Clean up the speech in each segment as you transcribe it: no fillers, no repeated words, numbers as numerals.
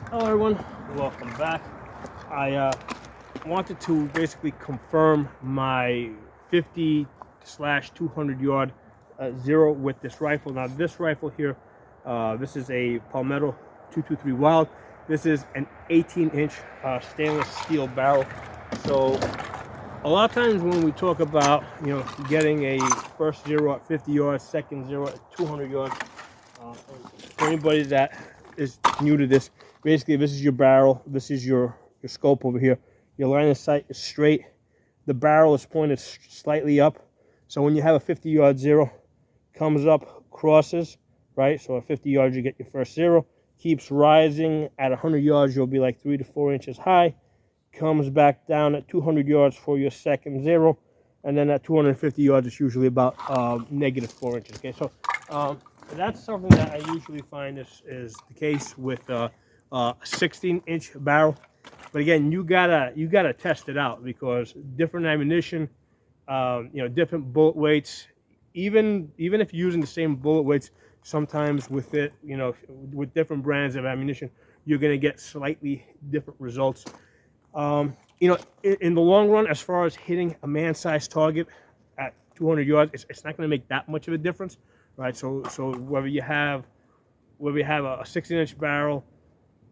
Hello everyone, welcome back. I wanted to basically confirm my 50/200 yard zero with this rifle. Now this rifle here, this is a Palmetto 223 Wylde. This is an 18-inch stainless steel barrel. So a lot of times when we talk about getting a first zero at 50 yards, second zero at 200 yards, for anybody that is new to this, basically this is your barrel, this is your scope over here. Your line of sight is straight, the barrel is pointed slightly up, so when you have a 50-yard zero, comes up, crosses, right? So at 50 yards you get your first zero, keeps rising. At 100 yards you'll be like 3 to 4 inches high, comes back down at 200 yards for your second zero, and then at 250 yards it's usually about -4 inches. Okay, so that's something that I usually find is the case with a 16-inch barrel. But again, you gotta test it out, because different ammunition, different bullet weights. Even if you're using the same bullet weights, sometimes with it, with different brands of ammunition, you're gonna get slightly different results. In the long run, as far as hitting a man-sized target at 200 yards, it's not going to make that much of a difference, right? So whether you have a 16-inch barrel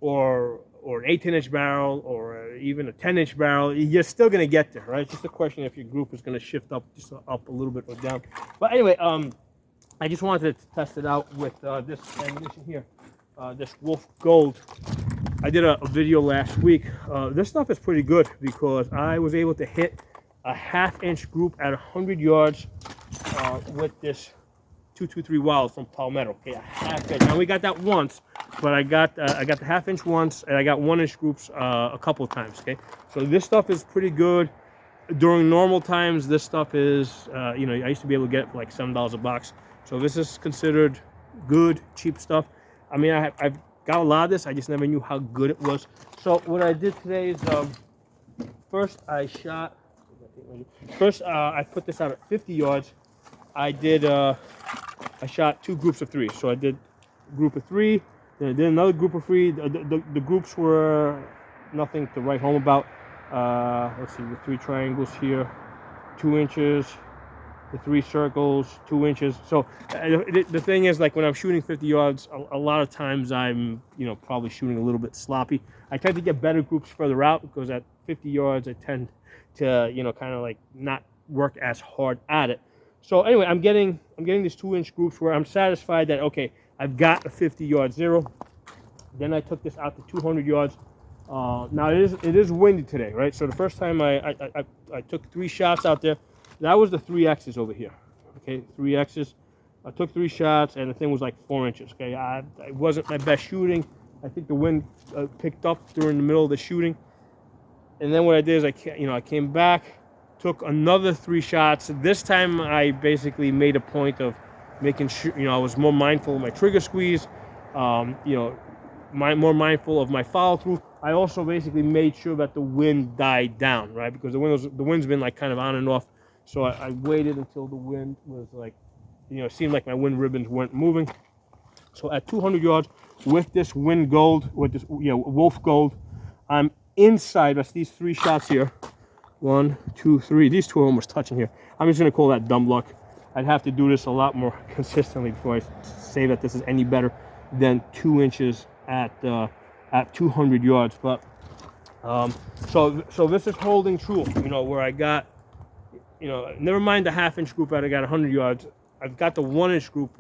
or an 18-inch barrel or even a 10-inch barrel, you're still going to get there, right? It's just a question if your group is going to shift up a little bit or down. But anyway, I just wanted to test it out with this ammunition here, this Wolf Gold. I did a video last week. This stuff is pretty good because I was able to hit a half-inch group at 100 yards with this 223 Wylde from Palmetto. Okay, a half inch. Now we got that once, but I got the half-inch once, and I got 1-inch groups a couple of times. Okay, so this stuff is pretty good. During normal times, this stuff is I used to be able to get it for like $7 a box. So this is considered good, cheap stuff. I mean, I've got a lot of this, I just never knew how good it was. So what I did today is first I put this out at 50 yards. I shot 2 groups of 3. So I did a group of 3, then I did another group of 3. The groups were nothing to write home about. Let's see, the 3 triangles here, 2 inches. The 3 circles, 2 inches. So the thing is, like when I'm shooting 50 yards, a lot of times I'm, probably shooting a little bit sloppy. I tend to get better groups further out, because at 50 yards I tend to, kind of like not work as hard at it. So anyway, I'm getting these 2-inch groups where I'm satisfied that, okay, I've got a 50-yard zero. Then I took this out to 200 yards. Now it is windy today, right? So the first time I took 3 shots out there. That was the 3X's over here. Okay, 3X's. I took 3 shots, and the thing was like 4 inches. Okay, it wasn't my best shooting. I think the wind picked up during the middle of the shooting. And then what I did is I came back, took another 3 shots. This time I basically made a point of making sure, I was more mindful of my trigger squeeze, more mindful of my follow through. I also basically made sure that the wind died down, right? Because the wind's been like kind of on and off. So I waited until the wind was like, it seemed like my wind ribbons weren't moving. So at 200 yards with this Wind Gold, with this Wolf Gold, I'm inside. That's these 3 shots here. 1, 2, 3. These 2 are almost touching here. I'm just gonna call that dumb luck. I'd have to do this a lot more consistently before I say that this is any better than 2 inches at 200 yards. But so this is holding true. Where I got. Never mind the half-inch group I got 100 yards. I've got the 1-inch group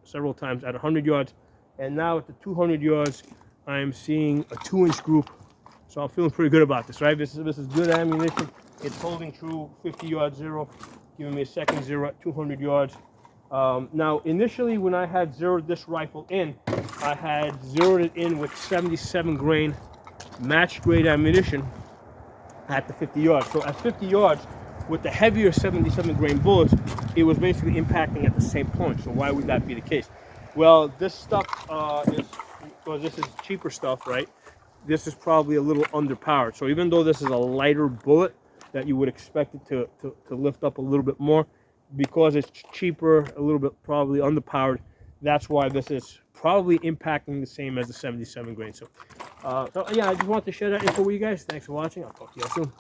several times at 100 yards, and now at the 200 yards, I'm seeing a 2-inch group. So I'm feeling pretty good about this, right? This is good ammunition. It's holding true. 50-yard zero, giving me a second zero at 200 yards. Now, initially, when I had zeroed this rifle in, I had zeroed it in with 77 grain match grade ammunition at the 50 yards. So at 50 yards, with the heavier 77 grain bullets, it was basically impacting at the same point. So why would that be the case? Well, this stuff because this is cheaper stuff, right? This is probably a little underpowered. So even though this is a lighter bullet that you would expect it to lift up a little bit more, because it's cheaper, a little bit probably underpowered, that's why this is probably impacting the same as the 77 grain. So yeah, I just wanted to share that info with you guys. Thanks for watching. I'll talk to you guys soon.